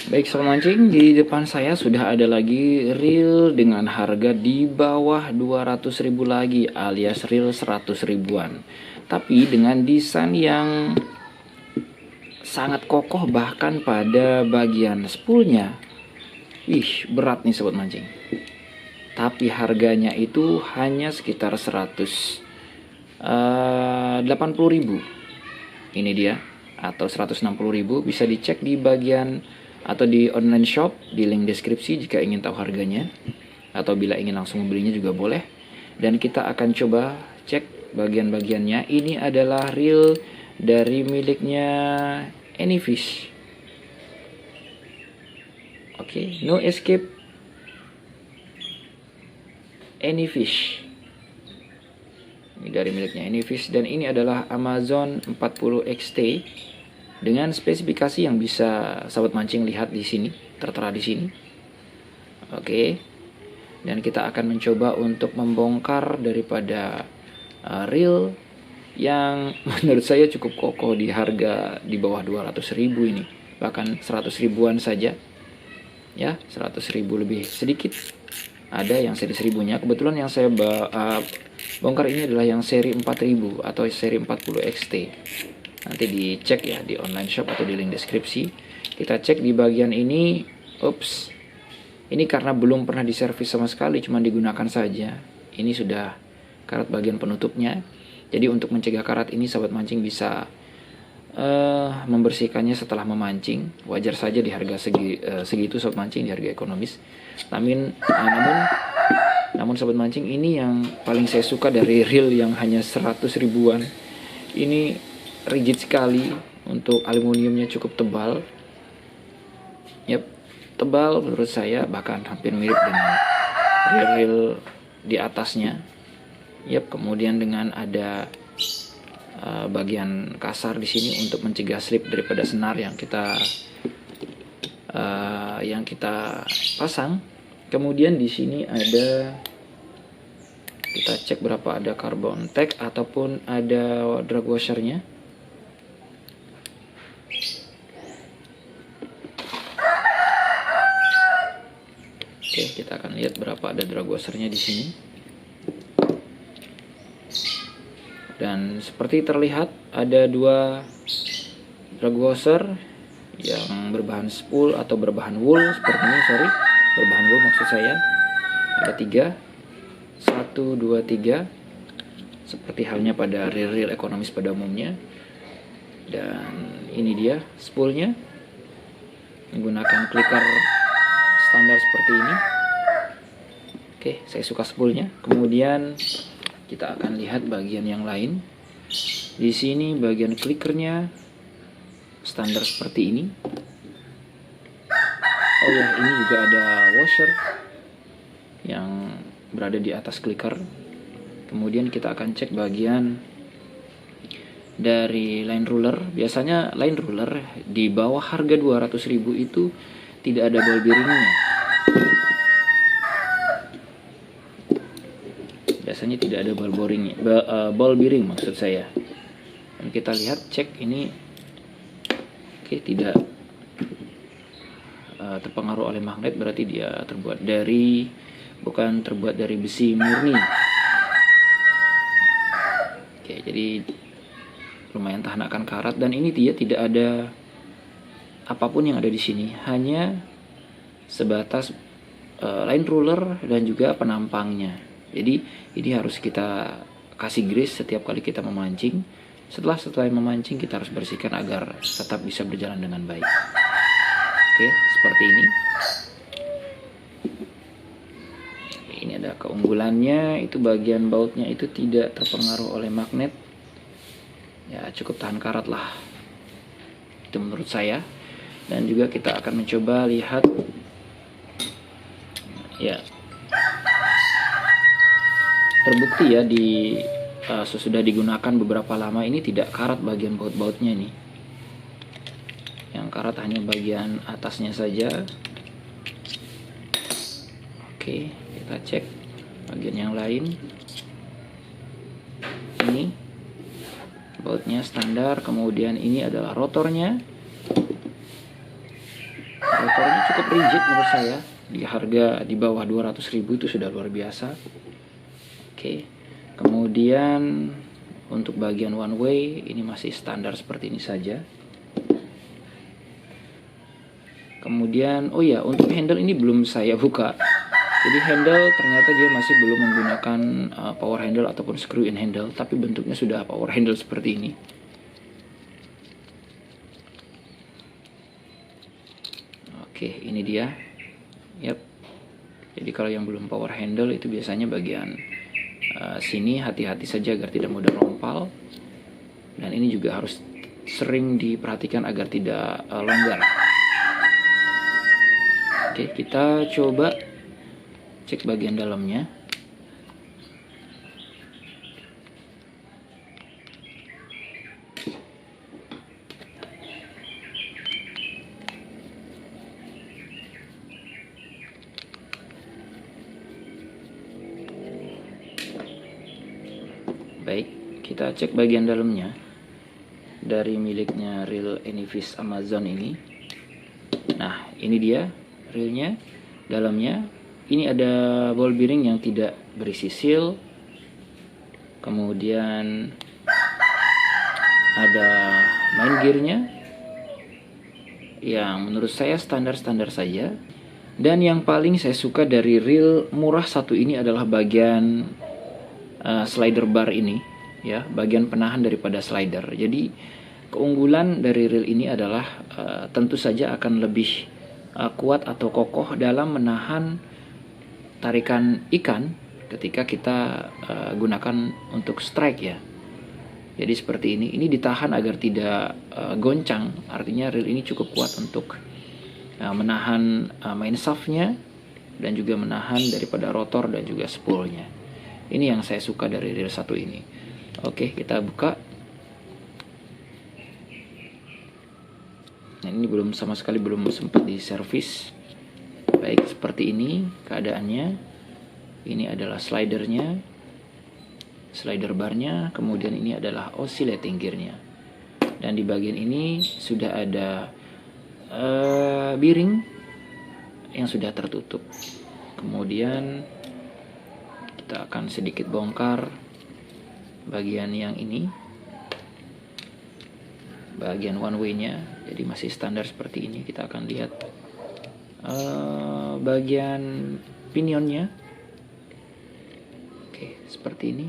Baik sobat mancing, di depan saya sudah ada lagi reel dengan harga di bawah 200.000 lagi, alias reel 100 ribuan. Tapi dengan desain yang sangat kokoh, bahkan pada bagian spoolnya. Ih, berat nih sobat mancing. Tapi harganya itu hanya sekitar 180.000. Ini dia, atau 160.000. Bisa dicek di bagian atau di online shop di link deskripsi jika ingin tahu harganya, atau bila ingin langsung membelinya juga boleh. Dan kita akan coba cek bagian-bagiannya. Ini adalah reel dari miliknya Anyfish. Oke, No Escape Anyfish. Ini dari miliknya Anyfish, dan ini adalah Amazon 40 XT dengan spesifikasi yang bisa sahabat mancing lihat di sini, tertera di sini. Oke. Dan kita akan mencoba untuk membongkar daripada reel yang menurut saya cukup kokoh di harga di bawah 200.000 ini, bahkan 100 ribuan saja. Ya, 100 ribu lebih sedikit. Ada yang seri 1000-nya. Kebetulan yang saya bongkar ini adalah yang seri 4000 atau seri 40 XT. Nanti dicek ya di online shop atau di link deskripsi. Kita cek di bagian ini. Ups, ini karena belum pernah diservis sama sekali, cuma digunakan saja. Ini sudah karat bagian penutupnya. Jadi untuk mencegah karat ini, sahabat mancing bisa membersihkannya setelah memancing. Wajar saja di harga segitu sahabat mancing, di harga ekonomis. Namun sahabat mancing, ini yang paling saya suka dari reel yang hanya 100 ribuan. Ini rigid sekali, untuk aluminiumnya cukup tebal. Yap, tebal menurut saya, bahkan hampir mirip dengan reel di atasnya. Yap, kemudian dengan ada bagian kasar di sini untuk mencegah slip daripada senar yang kita pasang. Kemudian di sini ada, kita cek berapa, ada carbon tag ataupun ada drag washernya. Oke, kita akan lihat berapa ada drag washernya di sini. Dan seperti terlihat ada 2 drag washer yang berbahan spool atau berbahan wool seperti ini, berbahan wool maksud saya. Ada 3, 1, 2, 3, seperti halnya pada reel-reel ekonomis pada umumnya. Dan ini dia spoolnya, menggunakan clicker standar seperti ini. Oke, saya suka spoolnya. Kemudian kita akan lihat bagian yang lain. Di sini bagian clickernya standar seperti ini. Oh ya, ini juga ada washer yang berada di atas clicker. Kemudian kita akan cek bagian dari line ruler. Biasanya line ruler di bawah harga 200.000 itu tidak ada ball bearingnya. Biasanya tidak ada ball bearing maksud saya. Dan kita lihat, cek ini, oke, tidak terpengaruh oleh magnet, berarti dia bukan terbuat dari besi murni. Oke, jadi lumayan tahan akan karat. Dan ini dia tidak ada apapun yang ada di sini, hanya sebatas line ruler dan juga penampangnya. Jadi ini harus kita kasih grease setiap kali kita memancing. Setelah memancing, kita harus bersihkan agar tetap bisa berjalan dengan baik. Oke, seperti ini. Ini ada keunggulannya, itu bagian bautnya itu tidak terpengaruh oleh magnet. Ya, cukup tahan karat lah, itu menurut saya. Dan juga kita akan mencoba lihat, ya, terbukti ya sesudah digunakan beberapa lama ini tidak karat bagian baut-bautnya nih. Yang karat hanya bagian atasnya saja. Oke, kita cek bagian yang lain. Ini bautnya standar. Kemudian ini adalah rotornya. rotornya cukup rigid menurut saya. Di harga di bawah 200.000 itu sudah luar biasa. Oke. Kemudian untuk bagian one way ini masih standar seperti ini saja. Kemudian oh ya, untuk handle ini belum saya buka. Jadi handle ternyata dia masih belum menggunakan power handle ataupun screw in handle, tapi bentuknya sudah power handle seperti ini. Oke, ini dia. Yap. Jadi kalau yang belum power handle itu biasanya bagian sini hati-hati saja agar tidak mudah rompal. Dan ini juga harus sering diperhatikan agar tidak longgar. Oke, kita coba cek bagian dalamnya. Baik, kita cek bagian dalamnya dari miliknya reel Anyfish Amazon ini. Nah, ini dia reelnya, dalamnya. Ini ada ball bearing yang tidak berisi seal. Kemudian ada main gearnya yang menurut saya standar-standar saja. Dan yang paling saya suka dari reel murah satu ini adalah bagian slider bar ini, ya, bagian penahan daripada slider. Jadi keunggulan dari reel ini adalah tentu saja akan lebih kuat atau kokoh dalam menahan tarikan ikan ketika kita gunakan untuk strike, ya. Jadi seperti ini ditahan agar tidak goncang. Artinya reel ini cukup kuat untuk menahan main shaftnya dan juga menahan daripada rotor dan juga spoolnya. Ini yang saya suka dari reel satu ini. Oke, kita buka. Nah, ini sama sekali belum sempat diservis. Baik, seperti ini keadaannya. Ini adalah slidernya, slider barnya. Kemudian ini adalah oscillating gearnya. Dan di bagian ini sudah ada bearing yang sudah tertutup. Kemudian kita akan sedikit bongkar bagian yang ini, bagian one way nya. Jadi masih standar seperti ini. Kita akan lihat bagian pinionnya. Oke, seperti ini.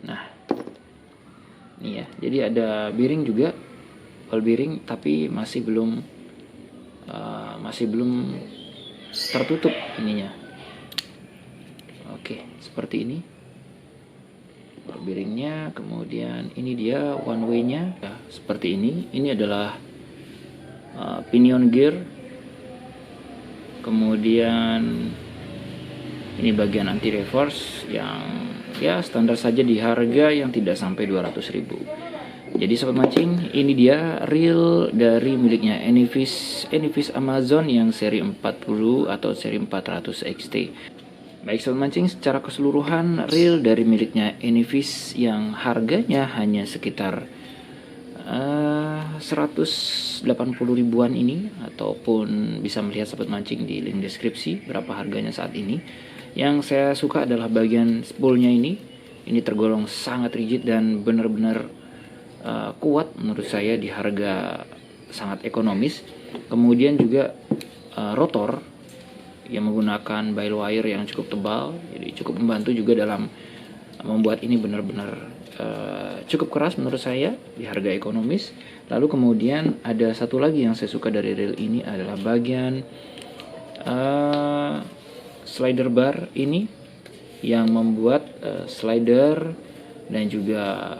Nah, ini ya. Jadi ada bearing juga, ball bearing, tapi masih belum tertutup ininya. Oke, seperti ini ball bearingnya. Kemudian ini dia one way nya, ya, seperti ini. Ini adalah pinion gear. Kemudian ini bagian anti reverse yang ya standar saja di harga yang tidak sampai 200.000. Jadi sobat mancing, ini dia reel dari miliknya Anyfish Amazon yang seri 40 atau seri 400 XT. Baik sobat mancing, secara keseluruhan reel dari miliknya Anyfish yang harganya hanya sekitar 180 ribuan ini, ataupun bisa melihat sobat mancing di link deskripsi berapa harganya saat ini. Yang saya suka adalah bagian spoolnya ini tergolong sangat rigid dan benar-benar kuat menurut saya di harga sangat ekonomis. Kemudian juga rotor yang menggunakan bail wire yang cukup tebal, jadi cukup membantu juga dalam membuat ini benar-benar cukup keras menurut saya di harga ekonomis. Lalu kemudian ada satu lagi yang saya suka dari reel ini adalah bagian slider bar ini yang membuat slider dan juga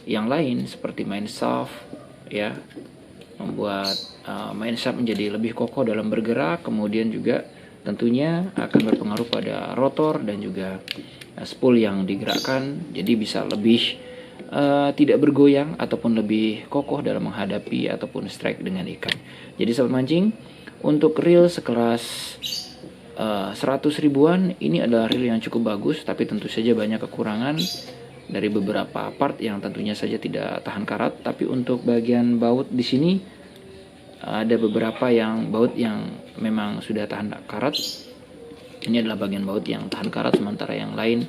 yang lain seperti main shaft, ya, membuat main shaft menjadi lebih kokoh dalam bergerak. Kemudian juga tentunya akan berpengaruh pada rotor dan juga spool yang digerakkan, jadi bisa lebih tidak bergoyang ataupun lebih kokoh dalam menghadapi ataupun strike dengan ikan. Jadi sobat mancing, untuk reel sekelas 100 ribuan ini adalah reel yang cukup bagus, tapi tentu saja banyak kekurangan. dari beberapa part yang tentunya saja tidak tahan karat. Tapi untuk bagian baut di sini ada beberapa yang baut yang memang sudah tahan karat. Ini adalah bagian baut yang tahan karat, sementara yang lain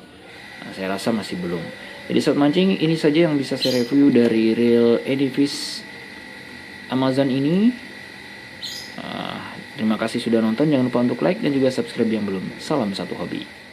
saya rasa masih belum. Jadi sobat mancing, ini saja yang bisa saya review dari reel Anyfish Amazon ini. Terima kasih sudah nonton, jangan lupa untuk like dan juga subscribe yang belum. Salam satu hobi.